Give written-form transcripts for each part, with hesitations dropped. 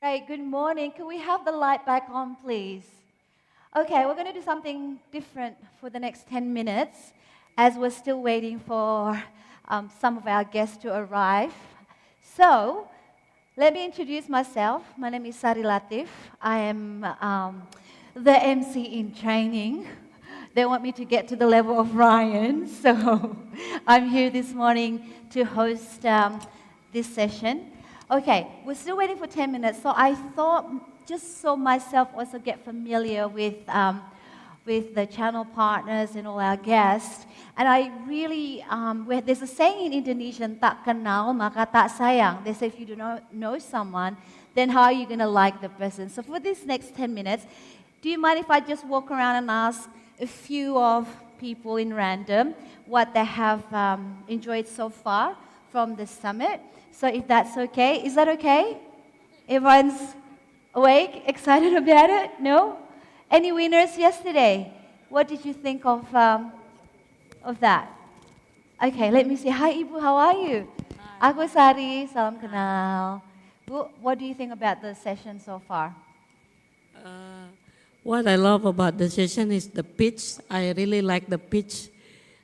Hey, good morning. Could we have the light back on, please? Okay, we're going to do something different for the next 10 minutes as we're still waiting for some of our guests to arrive. So, let me introduce myself. My name is Sari Latif. I am the MC in training. They want me to get to the level of Ryan, so I'm here this morning to host this session. Okay, we're still waiting for 10 minutes, so I thought, just so myself also get familiar with the channel partners and all our guests, and I really, there's a saying in Indonesian, tak kenal maka tak sayang. They say if you do not know someone, then how are you going to like the person? So for this next 10 minutes, do you mind if I just walk around and ask a few of people in random what they have enjoyed so far from the summit? So if that's okay, is that okay? Everyone's awake, excited about it? No? Any winners yesterday? What did you think of that? Okay, let me see. Hi Ibu, how are you? Hi. Aku Sari, salam kenal. Bu, what do you think about the session so far? What I love about the session is the pitch. I really like the pitch.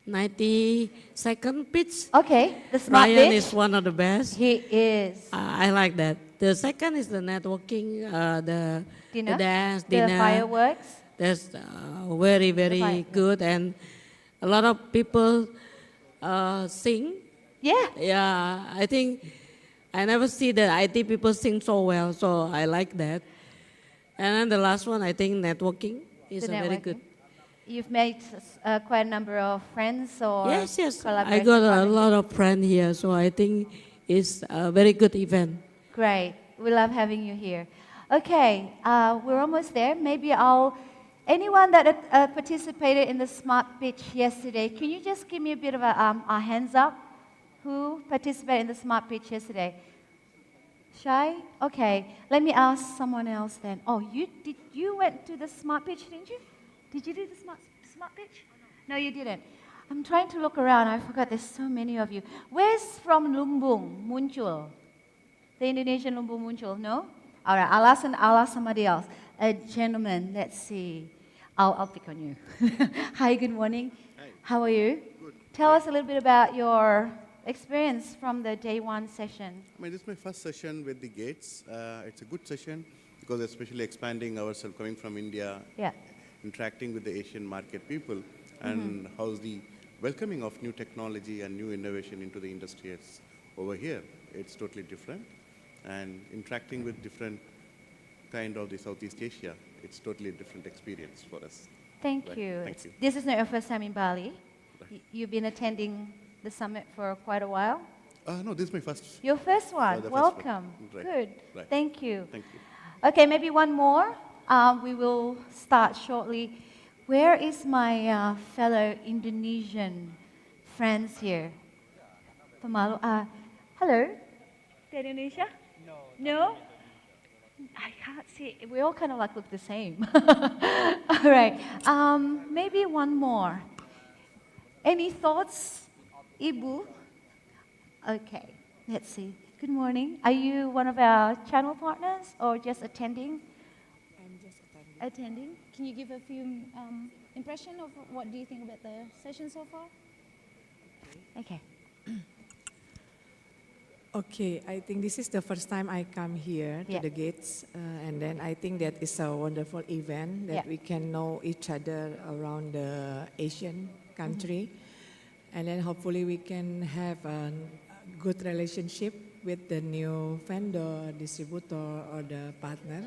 90-second pitch. Okay, the smart Ryan pitch. is one of the best. He is. I like that. The second is the networking, the dance, the dinner. fireworks. That's very, very good. And a lot of people sing. Yeah. Yeah, I think I never see the IT people sing so well, so I like that. And then the last one, I think networking is very good. You've made quite a number of friends or yes. I got a lot of friends here, so I think it's a very good event. Great. We love having you here. Okay, we're almost there. Maybe anyone that participated in the smart pitch yesterday, can you just give me a bit of a hands up? Who participated in the smart pitch yesterday? Shy? Okay, let me ask someone else then. Oh, you went to the smart pitch, didn't you? Did you do the smart pitch? No, you didn't. I'm trying to look around. I forgot there's so many of you. Where's from Lumbung, Muncul? The Indonesian Lumbung Muncul, no? All right, I'll ask somebody else. A gentleman, let's see. I'll pick on you. Hi, good morning. Hi. How are you? Good. Tell us a little bit about your experience from the day one session. This is my first session with the Gates. It's a good session because especially expanding ourselves, coming from India, interacting with the Asian market people, and how's the welcoming of new technology and new innovation into the industry is over here. It's totally different. And interacting with different kind of the Southeast Asia, it's totally a different experience for us. Thank you. Thank you. This is not your first time in Bali. Right. You've been attending the summit for quite a while. No, this is my first. Your first one. the first Welcome. one. Right. Good. Right. Thank you. Thank you. Okay, maybe one more. We will start shortly. Where is my fellow Indonesian friends here? Pemalu. Hello. To Indonesia? No. No? I can't see. We all kind of like look the same. All right. Maybe one more. Any thoughts, Ibu? Okay. Let's see. Good morning. Are you one of our channel partners or just attending? I'm just attending. Can you give a few impression of what do you think about the session so far? Okay. Okay, I think this is the first time I come here to the Gates, and then I think that is a wonderful event that we can know each other around the Asian country, and then hopefully we can have a good relationship with the new vendor, distributor, or the partner.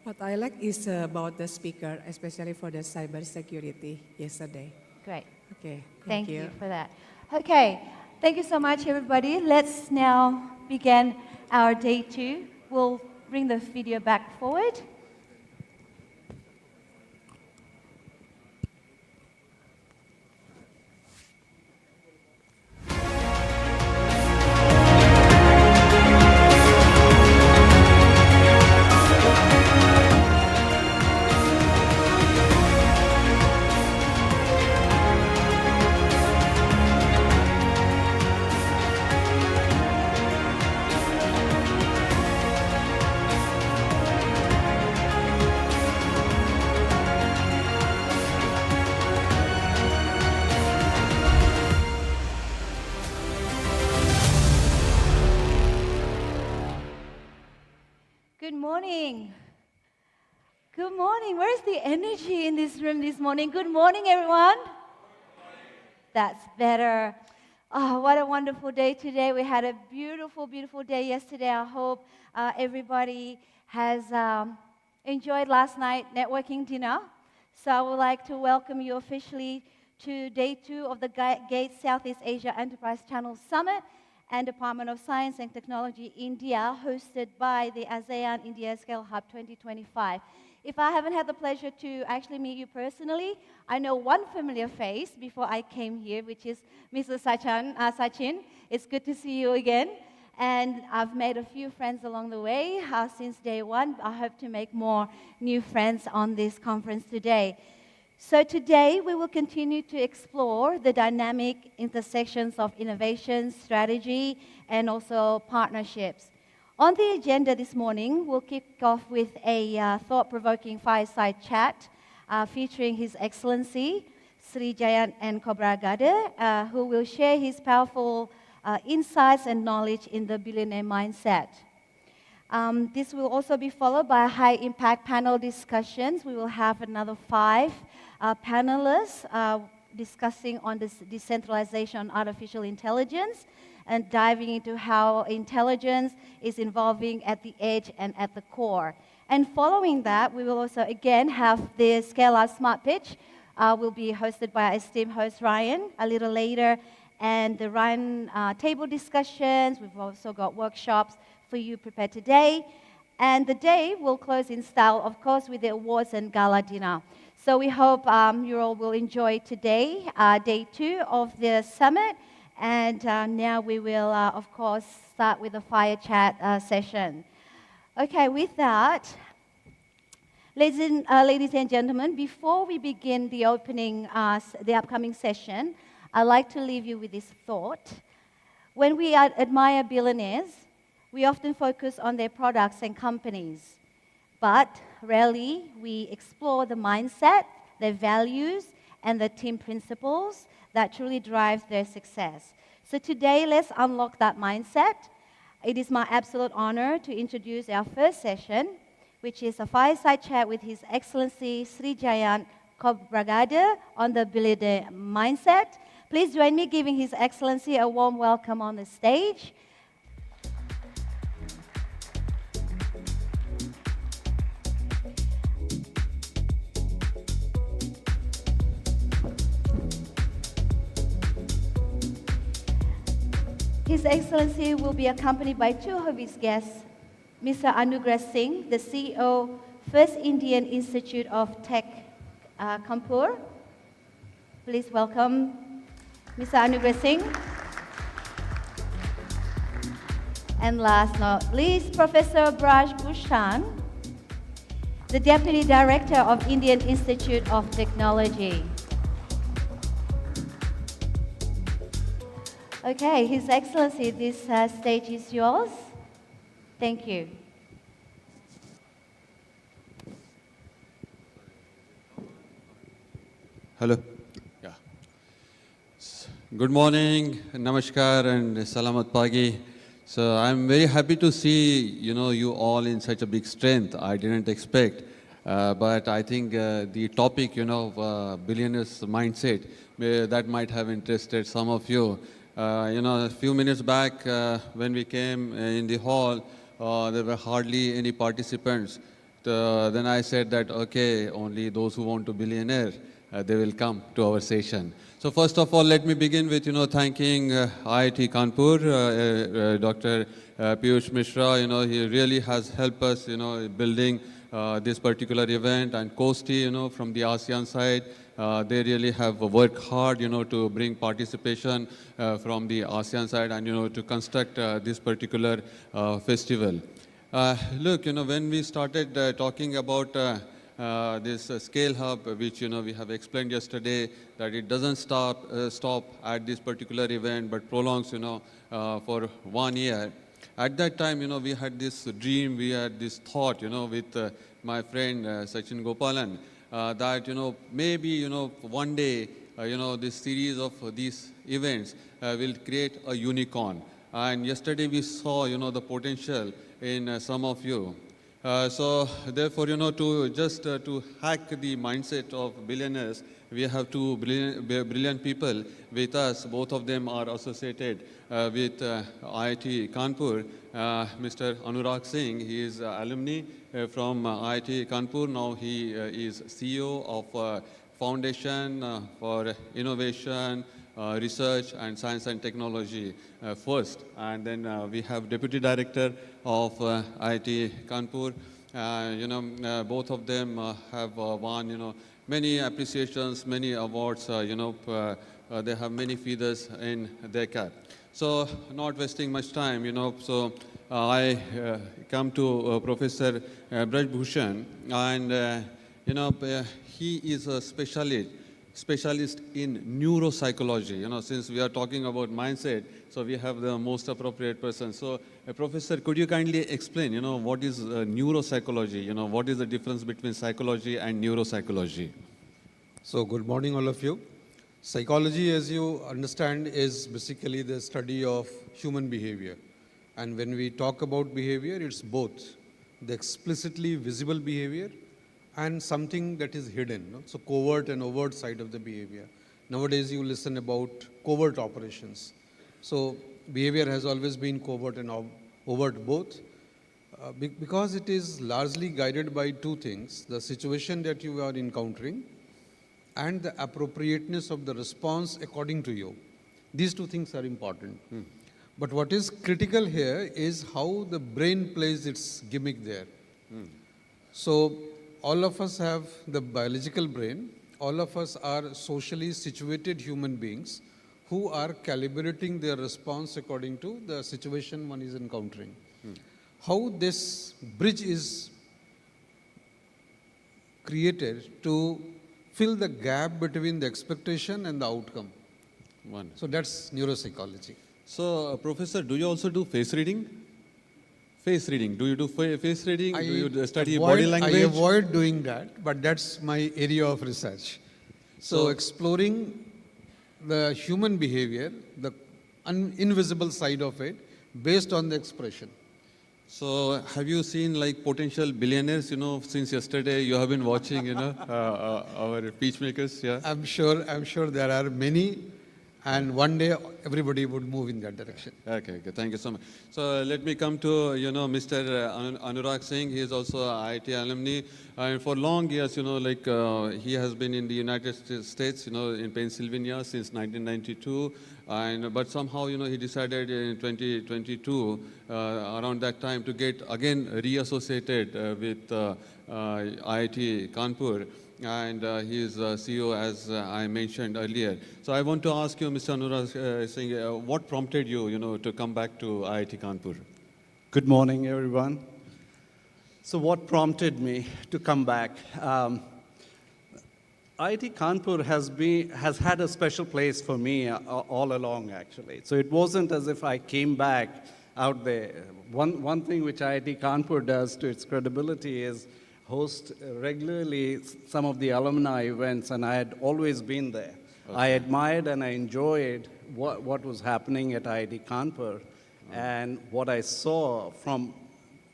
What I like is about the speaker, especially for the cybersecurity yesterday. Great. Okay, Thank you for that. Okay, thank you so much, everybody. Let's now begin our day two. We'll bring the video back forward. morning. Good morning. Where is the energy in this room this morning? Good morning, everyone. That's better. Oh, what a wonderful day today. We had a beautiful, beautiful day yesterday. I hope everybody has enjoyed last night networking dinner. So I would like to welcome you officially to day 2 of the Gates Southeast Asia Enterprise Channel Summit and Department of Science and Technology India, hosted by the ASEAN India Scale Hub 2025. If I haven't had the pleasure to actually meet you personally, I know one familiar face before I came here, which is Mr. Sachin. It's good to see you again. And I've made a few friends along the way since day 1. I hope to make more new friends on this conference today. So today we will continue to explore the dynamic intersections of innovation, strategy, and also partnerships. On the agenda this morning, we'll kick off with a thought-provoking fireside chat featuring His Excellency, Shri Jayant and Khobragde, who will share his powerful insights and knowledge in the billionaire mindset. This will also be followed by high-impact panel discussions. We will have another 5 panelists discussing on this decentralization artificial intelligence and diving into how intelligence is evolving at the edge and at the core. And following that, we will also again have the Scale Up Smart Pitch. Will be hosted by our esteemed host Ryan a little later. And the Ryan table discussions, we've also got workshops for you prepared today. And the day will close in style, of course, with the awards and gala dinner. So we hope you all will enjoy today, day 2 of the summit. And now we will, of course, start with the fire chat session. Okay, with that, ladies and gentlemen, before we begin the the upcoming session, I'd like to leave you with this thought. When we admire billionaires, we often focus on their products and companies, but rarely we explore the mindset, their values, and the team principles that truly drives their success. So today, let's unlock that mindset. It is my absolute honor to introduce our first session, which is a fireside chat with His Excellency Shri Jayant Khobragde on the billionaire mindset. Please join me giving His Excellency a warm welcome on the stage. His Excellency will be accompanied by 2 of his guests, Mr. Anurag Singh, the CEO, First Indian Institute of Tech, Kanpur. Please welcome Mr. Anurag Singh. And last but not least, Professor Braj Bhushan, the Deputy Director of Indian Institute of Technology. Okay, His Excellency, this stage is yours. Thank you. Hello. Yeah. Good morning, namaskar, and salamat pagi. So I'm very happy to see you all in such a big strength. I didn't expect, but I think the topic billionaires mindset that might have interested some of you. A few minutes back when we came in the hall, there were hardly any participants. Then I said that, okay, only those who want to billionaire, they will come to our session. So first of all, let me begin with, thanking IIT Kanpur, Dr. Piyush Mishra. He really has helped us, building this particular event, and Kosti, from the ASEAN side. They really have worked hard, to bring participation from the ASEAN side and, to construct this particular festival. Look, when we started talking about this scale hub, which, we have explained yesterday, that it doesn't stop at this particular event, but prolongs, for 1 year. At that time, we had this dream, we had this thought, with my friend Sachin Gopalan, that, maybe, one day, this series of these events will create a unicorn. And yesterday we saw, the potential in some of you. So therefore, to hack the mindset of billionaires, we have two brilliant people with us. Both of them are associated with IIT Kanpur. Mr. Anurag Singh, he is alumni from IIT Kanpur. Now he is CEO of Foundation for Innovation, Research and Science and Technology first. And then we have Deputy Director of IIT Kanpur. Both of them have won, many appreciations, many awards, they have many feathers in their cap. So not wasting much time, so I come to Professor Braj Bhushan, and, he is a specialist in neuropsychology. Since we are talking about mindset, so we have the most appropriate person. So, Professor, could you kindly explain, what is neuropsychology? What is the difference between psychology and neuropsychology? So, good morning, all of you. Psychology, as you understand, is basically the study of human behavior. And when we talk about behavior, it's both the explicitly visible behavior and something that is hidden. So covert and overt side of the behavior. Nowadays you listen about covert operations. So behavior has always been covert and overt both because it is largely guided by two things: the situation that you are encountering and the appropriateness of the response according to you. These two things are important. But what is critical here is how the brain plays its gimmick there. So all of us have the biological brain. All of us are socially situated human beings who are calibrating their response according to the situation one is encountering. How this bridge is created to fill the gap between the expectation and the outcome. So that's neuropsychology. So, Professor, do you also do face reading? Face reading. Do you do face reading? Do you study body language? I avoid doing that, but that's my area of research. So exploring the human behavior, the invisible side of it, based on the expression. So have you seen like potential billionaires, since yesterday you have been watching, our peachmakers, yeah? I'm sure there are many. And one day, everybody would move in that direction. Okay, thank you so much. So let me come to, Mr. Anurag Singh. He is also IIT alumni. And for long years, he has been in the United States, in Pennsylvania since 1992. But somehow, he decided in 2022, around that time, to get again reassociated with IIT Kanpur. And he is CEO, as I mentioned earlier. So I want to ask you, Mr. Anurag Singh, what prompted you, to come back to IIT Kanpur? Good morning, everyone. So what prompted me to come back? IIT Kanpur has had a special place for me all along, actually. So it wasn't as if I came back out there. One thing which IIT Kanpur does to its credibility is host regularly some of the alumni events, and I had always been there. Okay. I admired and I enjoyed what was happening at IIT Kanpur, and what I saw from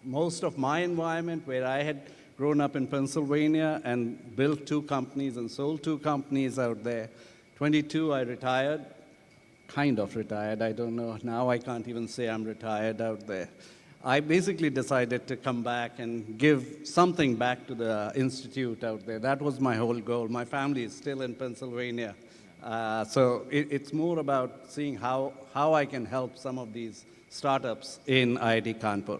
most of my environment, where I had grown up in Pennsylvania and built 2 companies and sold 2 companies out there. 22, I retired, kind of retired, I don't know. Now I can't even say I'm retired out there. I basically decided to come back and give something back to the institute out there. That was my whole goal. My family is still in Pennsylvania. So it's more about seeing how I can help some of these startups in IIT Kanpur.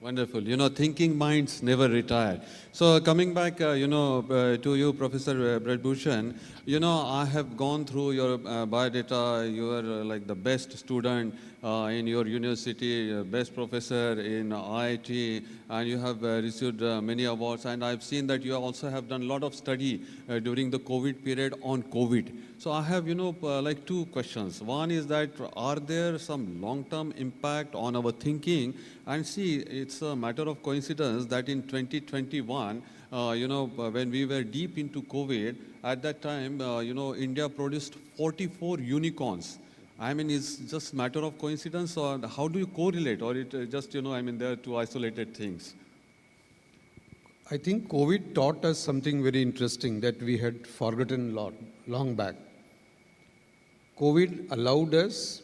Wonderful. Thinking minds never retire. So coming back, to you, Professor Braj Bhushan, I have gone through your biodata. You are like the best student in your university, best professor in IIT, and you have received many awards. And I've seen that you also have done a lot of study during the COVID period on COVID. So I have, like 2 questions. One is that, are there some long-term impact on our thinking? And see, it's a matter of coincidence that in 2021, when we were deep into COVID, at that time, India produced 44 unicorns. I mean, it's just a matter of coincidence, or how do you correlate? Or it just, there are 2 isolated things? I think COVID taught us something very interesting that we had forgotten long back. COVID allowed us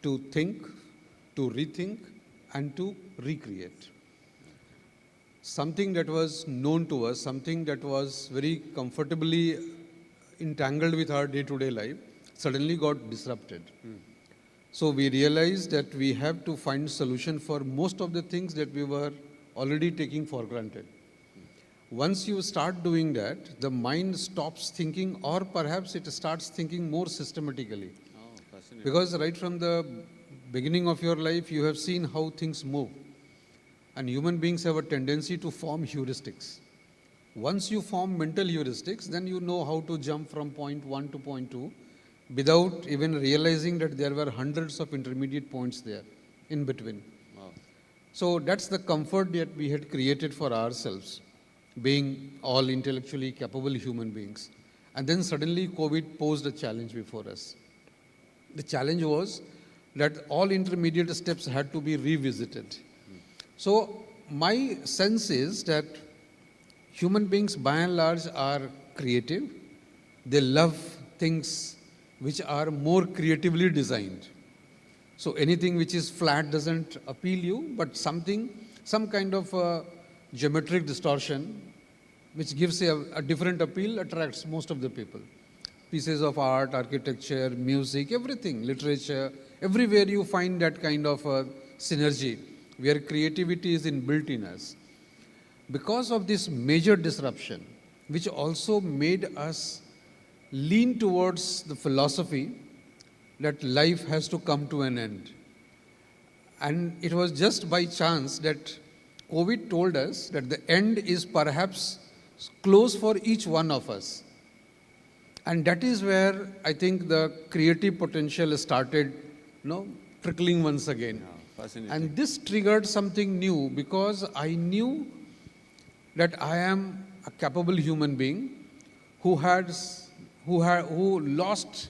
to think, to rethink, and to recreate. Something that was known to us, something that was very comfortably entangled with our day-to-day life, suddenly got disrupted. So we realized that we have to find solution for most of the things that we were already taking for granted. Once you start doing that, the mind stops thinking, or perhaps it starts thinking more systematically. Because right from the beginning of your life, you have seen how things move. And human beings have a tendency to form heuristics. Once you form mental heuristics, then you know how to jump from point 1 to point 2 without even realizing that there were hundreds of intermediate points there in between. Wow. So that's the comfort that we had created for ourselves, being all intellectually capable human beings. And then suddenly COVID posed a challenge before us. The challenge was that all intermediate steps had to be revisited. So my sense is that human beings by and large are creative. They love things which are more creatively designed. So anything which is flat doesn't appeal you, but some kind of geometric distortion which gives a different appeal attracts most of the people. Pieces of art, architecture, music, everything, literature, everywhere you find that kind of synergy where creativity is inbuilt in us. Because of this major disruption, which also made us lean towards the philosophy that life has to come to an end. And it was just by chance that COVID told us that the end is perhaps close for each one of us. And that is where I think the creative potential started, trickling once again. Yeah, and this triggered something new because I knew that I am a capable human being who lost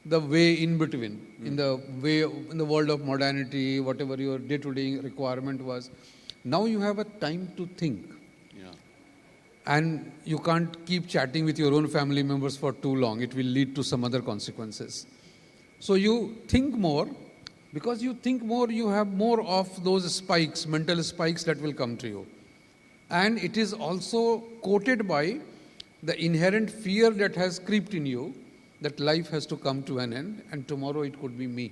the way in between, in the world of modernity, whatever your day-to-day requirement was. Now you have a time to think. Yeah. And you can't keep chatting with your own family members for too long. It will lead to some other consequences. So you think more. Because you think more, you have more of those spikes, mental spikes that will come to you. And it is also coated by the inherent fear that has crept in you that life has to come to an end and tomorrow it could be me.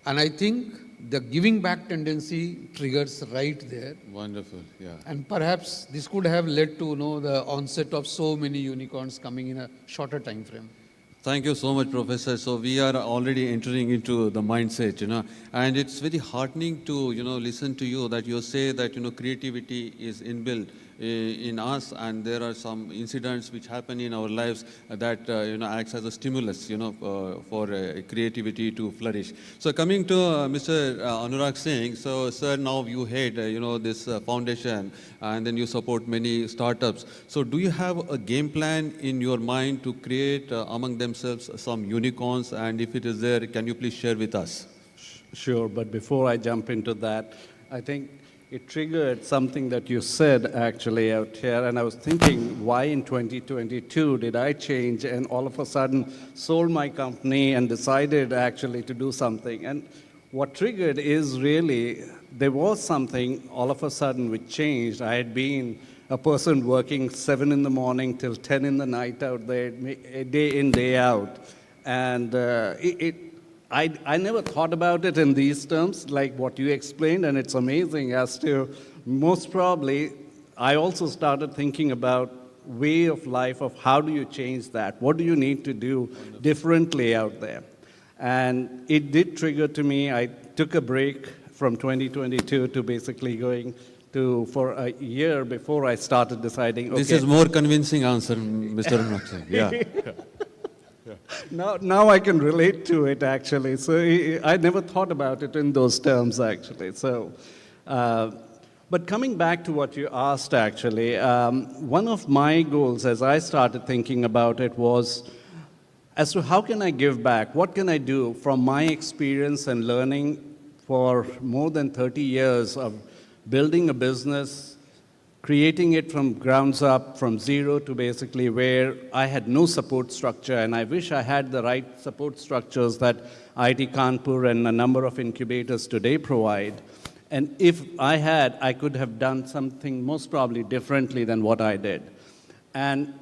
And I think the giving back tendency triggers right there. Wonderful, yeah. And perhaps this could have led to the onset of so many unicorns coming in a shorter time frame. Thank you so much, Professor. So we are already entering into the mindset, and it's very heartening to, listen to you that you say that, creativity is inbuilt in us, and there are some incidents which happen in our lives that, acts as a stimulus, for creativity to flourish. So coming to Mr. Anurag Singh, so sir, now you head, this foundation, and then you support many startups. So do you have a game plan in your mind to create among themselves some unicorns? And if it is there, can you please share with us? Sure, but before I jump into that, I think it triggered something that you said actually out here, and I was thinking, why in 2022 did I change and all of a sudden sold my company and decided actually to do something? And what triggered is really, there was something all of a sudden which changed. I had been a person working 7 in the morning till 10 in the night out there, day in, day out. And I never thought about it in these terms, like what you explained, and it's amazing as to, most probably, I also started thinking about way of life of how do you change that? What do you need to do differently out there? And it did trigger to me. I took a break from 2022 to basically going for a year before I started deciding, okay. This is more convincing answer, Mr. Anurag. Yeah. Now I can relate to it, actually. So I never thought about it in those terms, actually. So, but coming back to what you asked, actually, one of my goals as I started thinking about it was as to how can I give back? What can I do from my experience and learning for more than 30 years of building a business, creating it from grounds up, from zero to basically where I had no support structure, and I wish I had the right support structures that IIT Kanpur and a number of incubators today provide. And if I had, I could have done something most probably differently than what I did. And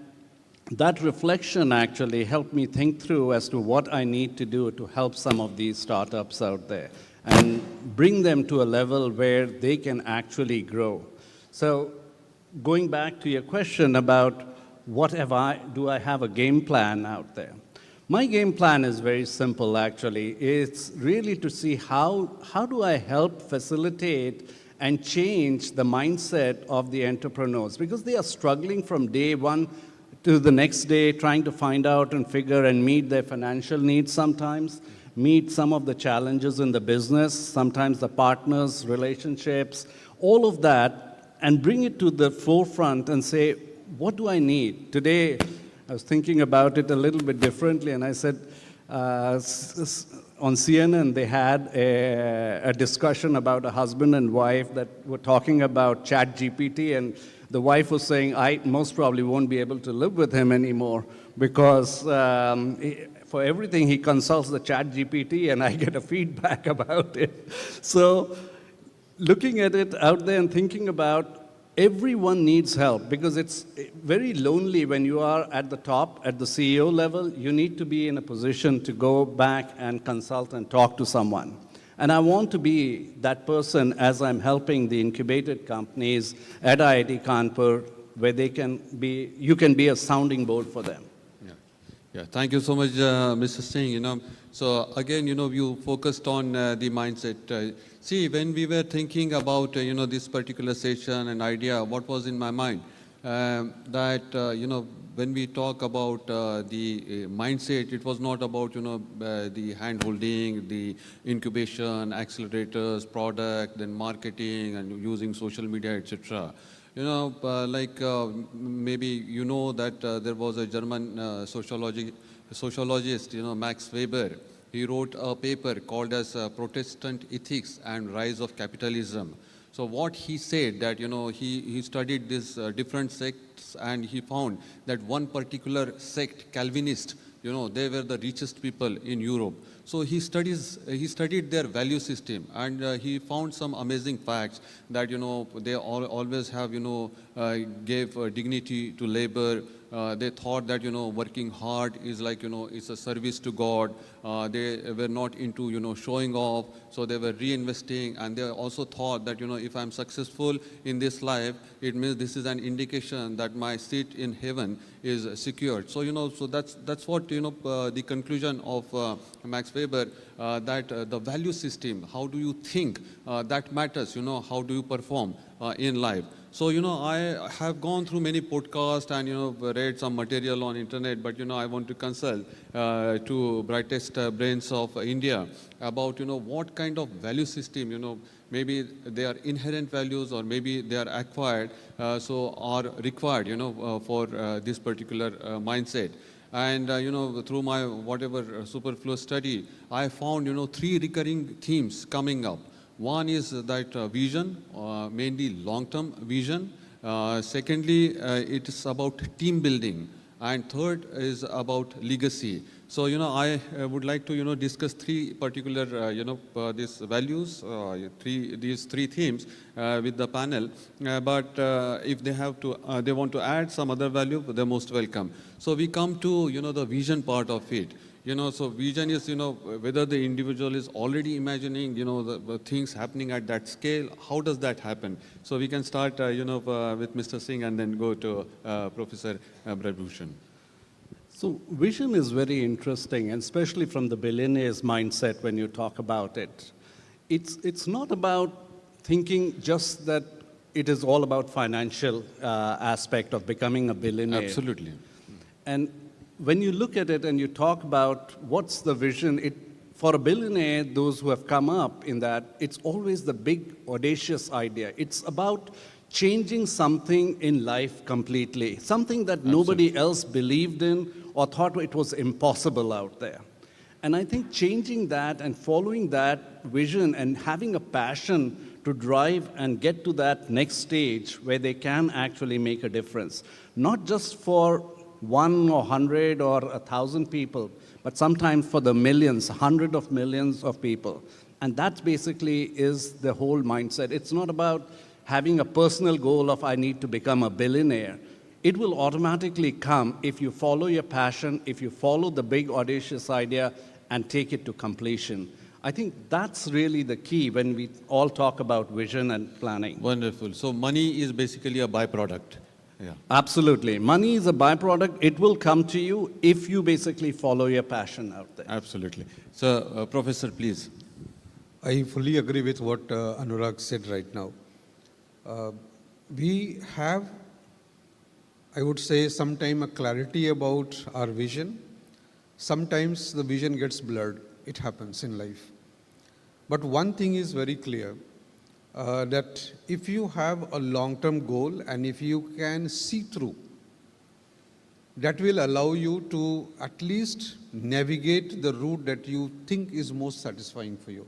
that reflection actually helped me think through as to what I need to do to help some of these startups out there and bring them to a level where they can actually grow. So going back to your question about do I have a game plan out there? My game plan is very simple, actually. It's really to see how do I help facilitate and change the mindset of the entrepreneurs, because they are struggling from day one to the next day, trying to find out and figure and meet their financial needs sometimes, meet some of the challenges in the business, sometimes the partners, relationships, all of that, and bring it to the forefront and say, what do I need? Today, I was thinking about it a little bit differently, and I said, on CNN, they had a discussion about a husband and wife that were talking about ChatGPT, and the wife was saying, I most probably won't be able to live with him anymore because for everything he consults the ChatGPT and I get a feedback about it. So looking at it out there and thinking about everyone needs help, because it's very lonely when you are at the top, at the CEO level. You need to be in a position to go back and consult and talk to someone. And I want to be that person as I'm helping the incubated companies at IIT Kanpur, where you can be a sounding board for them. Yeah, thank you so much, Mr. Singh. So again, you focused on the mindset. See, when we were thinking about, this particular session and idea, what was in my mind? That, when we talk about the mindset, it was not about, the hand-holding, the incubation, accelerators, product, then marketing, and using social media, etc. Maybe that there was a German sociologist, Max Weber. He wrote a paper called as Protestant Ethics and Rise of Capitalism. So what he said that, he studied these different sects, and he found that one particular sect, Calvinist, they were the richest people in Europe. So he studied their value system, and he found some amazing facts that, they always have, gave dignity to labor. They thought that, working hard is like, it's a service to God. They were not into, showing off. So they were reinvesting. And they also thought that, if I'm successful in this life, it means this is an indication that my seat in heaven is secured. So, so that's what, the conclusion of Max Weber, that the value system, how do you think, that matters, how do you perform in life. So, I have gone through many podcasts and, read some material on internet, but, I want to consult to brightest brains of India about, what kind of value system, maybe they are inherent values or maybe they are acquired, so are required, for this particular mindset. And, through my whatever superfluous study, I found, 3 recurring themes coming up. One is that vision, mainly long-term vision. Secondly, it is about team building. And third is about legacy. So, I would like to, discuss 3 particular, these values, these 3 themes with the panel. But if they have to, they want to add some other value, they're most welcome. So we come to, the vision part of it. So vision is, whether the individual is already imagining, the things happening at that scale. How does that happen? So we can start, with Mr. Singh and then go to Professor Bhushan. So vision is very interesting, and especially from the billionaire's mindset when you talk about it. It's not about thinking just that it is all about financial aspect of becoming a billionaire. Absolutely. And when you look at it and you talk about what's the vision, for a billionaire, those who have come up in that, it's always the big, audacious idea. It's about changing something in life completely, something that nobody else believed in or thought it was impossible out there. And I think changing that and following that vision and having a passion to drive and get to that next stage where they can actually make a difference. Not just for 1 or 100 or 1,000 people, but sometimes for the millions, hundreds of millions of people. And that basically is the whole mindset. It's not about having a personal goal of I need to become a billionaire. It will automatically come if you follow your passion, if you follow the big audacious idea and take it to completion. I think that's really the key when we all talk about vision and planning. Wonderful. So money is basically a byproduct. Yeah. Absolutely. Money is a byproduct. It will come to you if you basically follow your passion out there. Absolutely. So, Professor, please. I fully agree with what Anurag said right now. We have, I would say, sometimes a clarity about our vision. Sometimes the vision gets blurred. It happens in life. But one thing is very clear, that if you have a long-term goal and if you can see through, that will allow you to at least navigate the route that you think is most satisfying for you.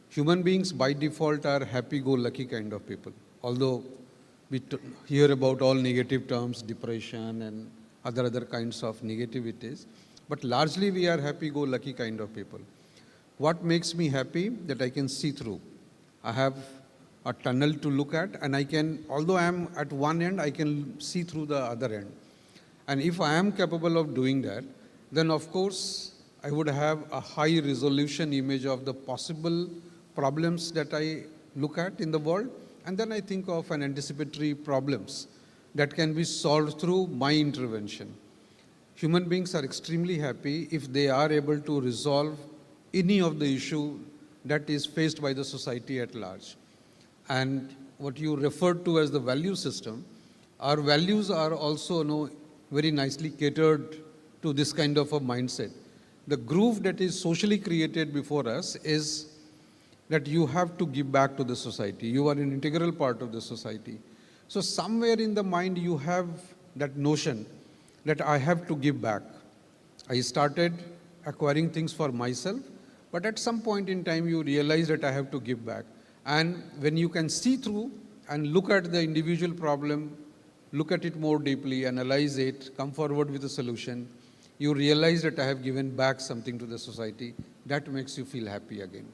Human beings by default are happy-go-lucky kind of people. Although we hear about all negative terms, depression and other kinds of negativities, but largely we are happy-go-lucky kind of people. What makes me happy? That I can see through. I have a tunnel to look at, and I can, although I am at one end, I can see through the other end. And if I am capable of doing that, then of course I would have a high resolution image of the possible problems that I look at in the world, and then I think of an anticipatory problems that can be solved through my intervention. Human beings are extremely happy if they are able to resolve any of the issue that is faced by the society at large. And what you referred to as the value system, our values are also very nicely catered to this kind of a mindset. The groove that is socially created before us is that you have to give back to the society. You are an integral part of the society. So somewhere in the mind you have that notion that I have to give back. I started acquiring things for myself, but at some point in time you realize that I have to give back. And when you can see through and look at the individual problem, look at it more deeply, analyze it, come forward with a solution, you realize that I have given back something to the society. That makes you feel happy again.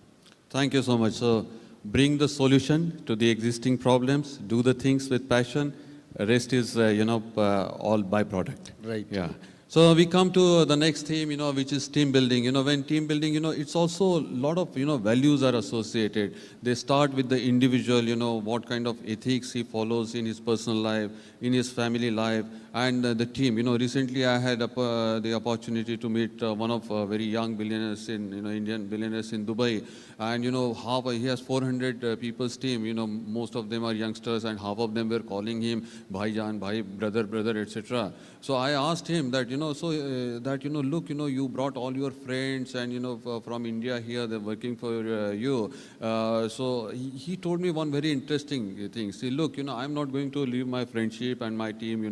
Thank you so much. So bring the solution to the existing problems, do the things with passion. Rest is, all byproduct. Right. Yeah. So we come to the next theme, which is team building. When team building, it's also a lot of, values are associated. They start with the individual, what kind of ethics he follows in his personal life, in his family life, and the team. Recently I had the opportunity to meet one of very young billionaires in, Indian billionaires in Dubai. And, he has 400 people's team. Most of them are youngsters, and half of them were calling him Bhaijan, Bhai, brother, etc. So I asked him that, look, you brought all your friends and, from India here, they're working for you. So he told me one very interesting thing. See, look, I'm not going to leave my friendship and my team,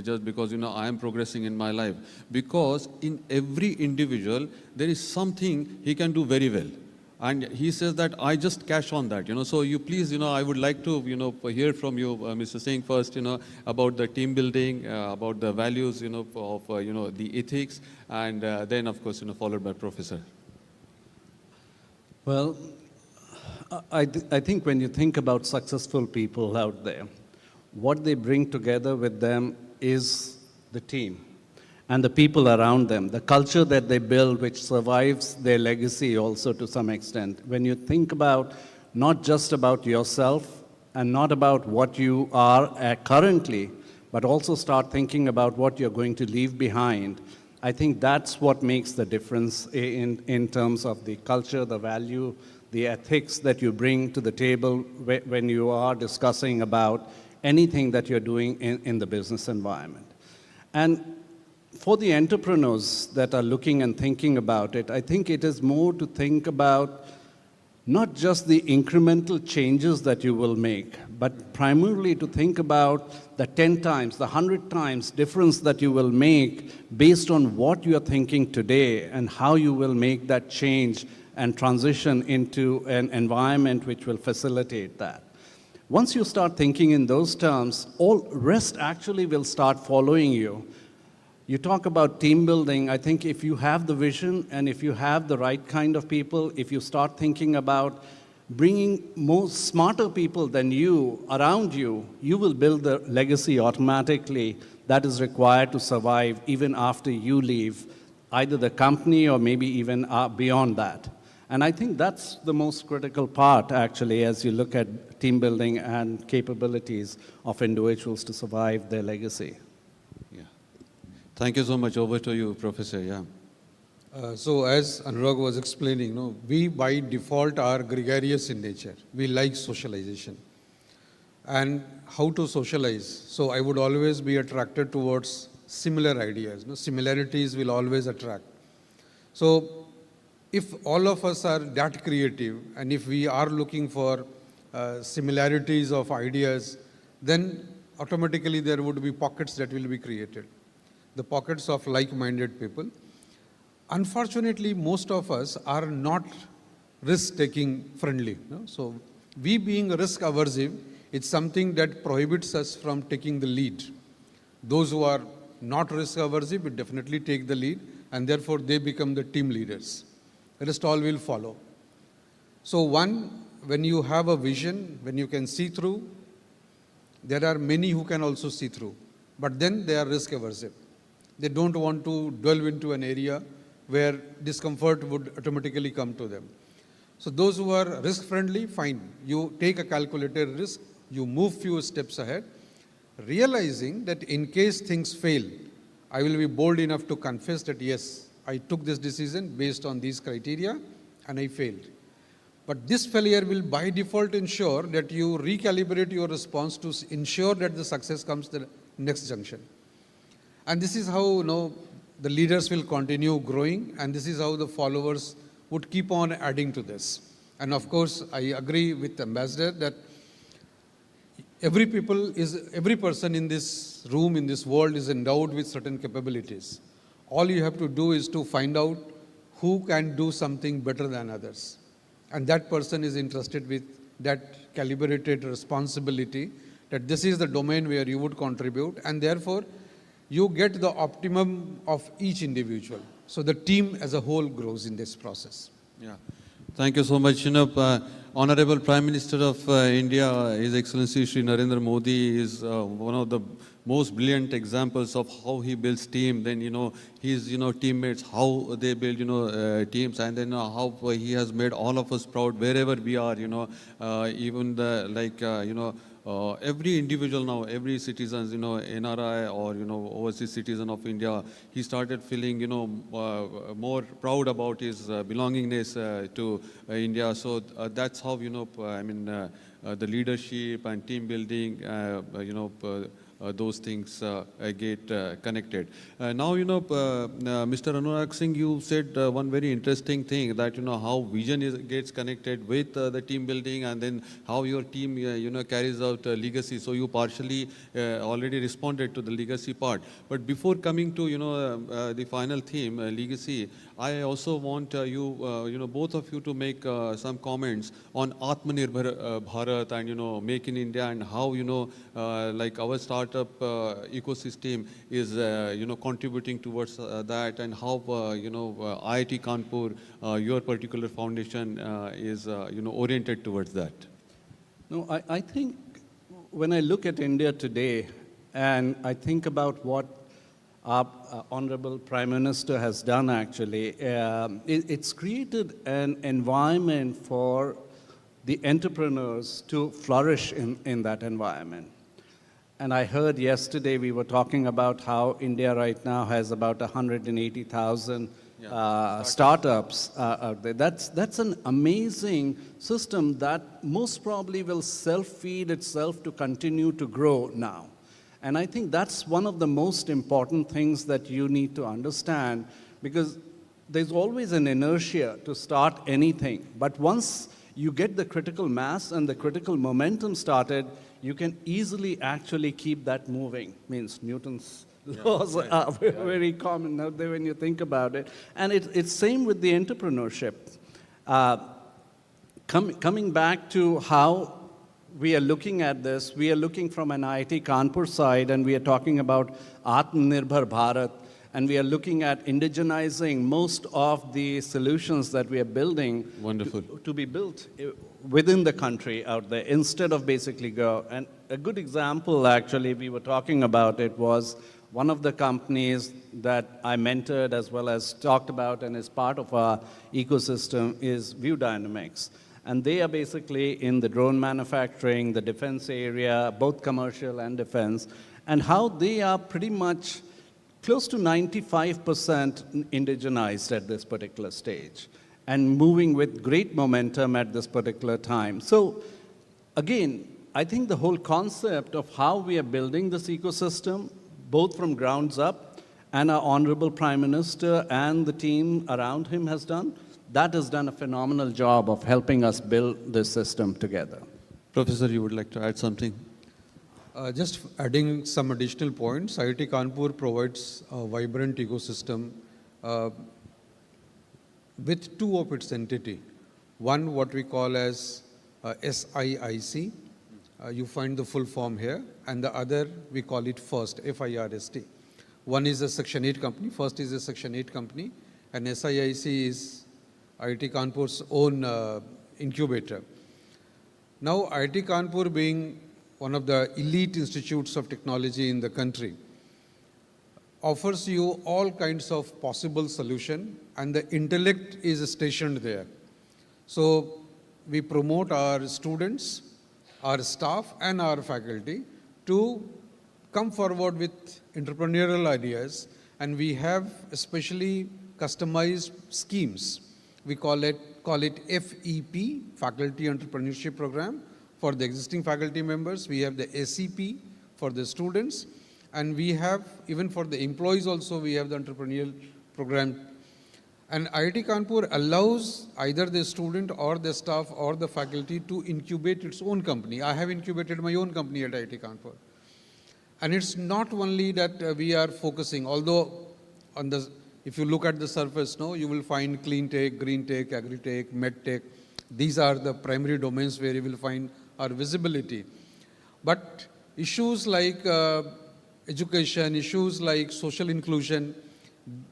just because, I am progressing in my life. Because in every individual, there is something he can do very well. And he says that I just cash on that, So you please, I would like to, hear from you, Mr. Singh, first, about the team building, about the values, of, the ethics, and then, of course, followed by Professor. Well, I think when you think about successful people out there, what they bring together with them is the team and the people around them, the culture that they build, which survives their legacy also to some extent. When you think about not just about yourself and not about what you are currently, but also start thinking about what you're going to leave behind, I think that's what makes the difference in terms of the culture, the value, the ethics that you bring to the table when you are discussing about anything that you're doing in the business environment. And for the entrepreneurs that are looking and thinking about it, I think it is more to think about not just the incremental changes that you will make, but primarily to think about the 10 times, the 100 times difference that you will make based on what you are thinking today and how you will make that change and transition into an environment which will facilitate that. Once you start thinking in those terms, all rest actually will start following you. You talk about team building. I think if you have the vision and if you have the right kind of people, if you start thinking about bringing more smarter people than you around you, you will build the legacy automatically that is required to survive even after you leave either the company or maybe even beyond that. And I think that's the most critical part, actually, as you look at team building and capabilities of individuals to survive their legacy. Yeah. Thank you so much. Over to you, Professor. Yeah. So as Anurag was explaining, we by default are gregarious in nature. We like socialization. And how to socialize? So I would always be attracted towards similar ideas. Similarities will always attract. So if all of us are that creative, and if we are looking for similarities of ideas, then automatically there would be pockets that will be created. The pockets of like-minded people. Unfortunately, most of us are not risk-taking friendly. So we being risk-aversive, it's something that prohibits us from taking the lead. Those who are not risk-aversive will definitely take the lead, and therefore they become the team leaders. The rest all will follow. So one, when you have a vision, when you can see through, there are many who can also see through. But then they are risk-aversive. They don't want to delve into an area where discomfort would automatically come to them. So those who are risk-friendly, fine. You take a calculated risk, you move few steps ahead, realizing that in case things fail, I will be bold enough to confess that yes, I took this decision based on these criteria and I failed. But this failure will by default ensure that you recalibrate your response to ensure that the success comes to the next junction. And this is how the leaders will continue growing, and this is how the followers would keep on adding to this. And of course, I agree with Ambassador that every person in this room, in this world is endowed with certain capabilities. All you have to do is to find out who can do something better than others. And that person is entrusted with that calibrated responsibility that this is the domain where you would contribute, and therefore you get the optimum of each individual. So the team as a whole grows in this process. Yeah. Thank you so much. Honorable Prime Minister of India, His Excellency Shri Narendra Modi is one of the most brilliant examples of how he builds team. Then, his, teammates, how they build, teams, and then how he has made all of us proud wherever we are, even the, every individual now, every citizen, NRI or, overseas citizen of India, he started feeling, more proud about his belongingness to India. So that's how, the leadership and team building, those things get connected. Now, Mr. Anurag Singh, you said one very interesting thing that, how vision gets connected with the team building, and then how your team, carries out legacy. So you partially already responded to the legacy part. But before coming to, the final theme, legacy, I also want you, both of you to make some comments on Atmanirbhar Bharat and, Make in India, and how, like our startup ecosystem is, contributing towards that, and how, IIT Kanpur, your particular foundation is, oriented towards that. No, I think when I look at India today, and I think about what our Honorable Prime Minister has done actually, it's created an environment for the entrepreneurs to flourish in that environment. And I heard yesterday we were talking about how India right now has about 180,000 startups out there. That's an amazing system that most probably will self-feed itself to continue to grow now. And I think that's one of the most important things that you need to understand, because there's always an inertia to start anything. But once you get the critical mass and the critical momentum started, you can easily actually keep that moving. Means Newton's laws are very common out there when you think about it. And it's same with the entrepreneurship. Coming back to how we are looking at this, we are looking from an IIT Kanpur side, and we are talking about Atmanirbhar Bharat, and we are looking at indigenizing most of the solutions that we are building to be built within the country out there, instead of basically go. And a good example, actually, we were talking about it, was one of the companies that I mentored as well as talked about and is part of our ecosystem is View Dynamics. And they are basically in the drone manufacturing, the defense area, both commercial and defense, and how they are pretty much close to 95% indigenized at this particular stage and moving with great momentum at this particular time. So again, I think the whole concept of how we are building this ecosystem, both from grounds up, and our Honorable Prime Minister and the team around him has done, that has done a phenomenal job of helping us build this system together. Professor, you would like to add something? Just adding some additional points, IIT Kanpur provides a vibrant ecosystem with two of its entity. One, what we call as SIIC, you find the full form here, and the other, we call it FIRST, F-I-R-S-T. One is a Section 8 company, FIRST is a Section 8 company, and SIIC is IIT Kanpur's own incubator. Now, IIT Kanpur being one of the elite institutes of technology in the country, offers you all kinds of possible solution, and the intellect is stationed there. So we promote our students, our staff, and our faculty to come forward with entrepreneurial ideas, and we have especially customized schemes. We call it FEP, Faculty Entrepreneurship Program, for the existing faculty members. We have the SEP for the students, and we have, even for the employees also, we have the entrepreneurial program. And IIT Kanpur allows either the student or the staff or the faculty to incubate its own company. I have incubated my own company at IIT Kanpur. And it's not only that we are focusing, although on the, if you look at the surface, no, you will find clean tech, green tech, agri-tech, med tech. These are the primary domains where you will find our visibility. But issues like education, issues like social inclusion,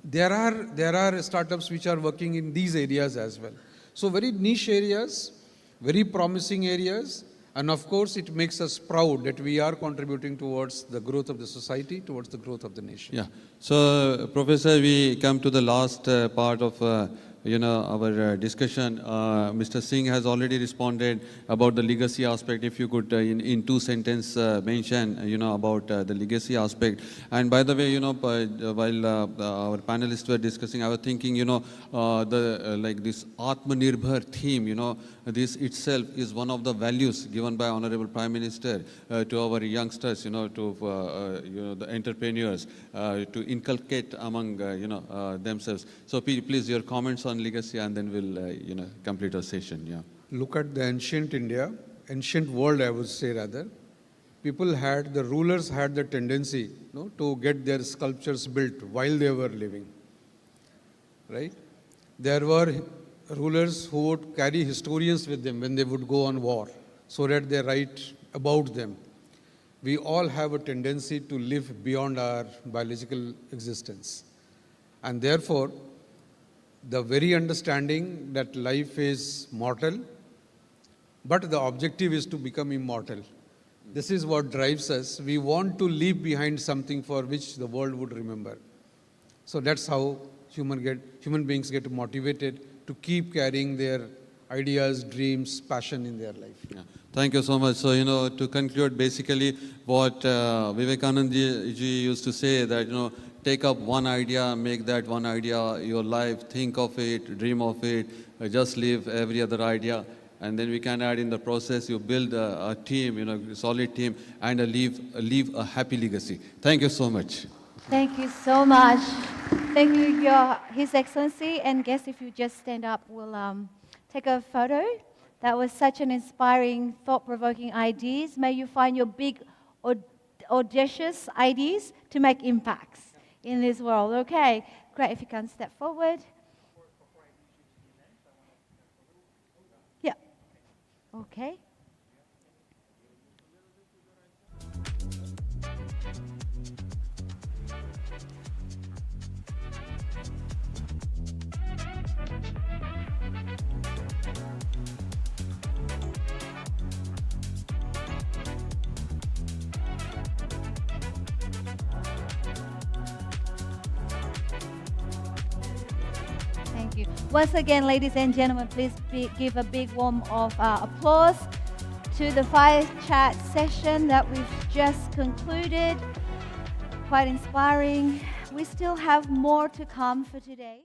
there are startups which are working in these areas as well. So very niche areas, very promising areas, and of course it makes us proud that we are contributing towards the growth of the society, towards the growth of the nation. Yeah. So, Professor, we come to the last part of our discussion. Mr. Singh has already responded about the legacy aspect. If you could, in two sentences, mention, about the legacy aspect. And by the way, while our panelists were discussing, I was thinking, like this Atmanirbhar theme, this itself is one of the values given by Honorable Prime Minister to our youngsters, to the entrepreneurs, to inculcate among, themselves. So please, your comments on legacy, and then we'll, complete our session. Yeah. Look at the ancient India, ancient world, I would say rather. The rulers had the tendency, to get their sculptures built while they were living, right? There were rulers who would carry historians with them when they would go on war, so that they write about them. We all have a tendency to live beyond our biological existence. And therefore, the very understanding that life is mortal, but the objective is to become immortal. This is what drives us. We want to leave behind something for which the world would remember. So that's how human beings get motivated to keep carrying their ideas, dreams, passion in their life. Yeah. Thank you so much. So, to conclude, basically what Vivekananda ji used to say that, take up one idea, make that one idea your life, think of it, dream of it, just leave every other idea. And then we can add in the process, you build a team, a solid team, and leave a happy legacy. Thank you so much. Thank you so much. Thank you, His Excellency. And guests, if you just stand up, we'll take a photo. That was such an inspiring, thought-provoking ideas. May you find your big, audacious ideas to make impacts in this world. Okay, great. If you can step forward. Okay. Thank you. Once again, ladies and gentlemen, please give a big warm of applause to the Fire Chat session that we've just concluded. Quite inspiring. We still have more to come for today.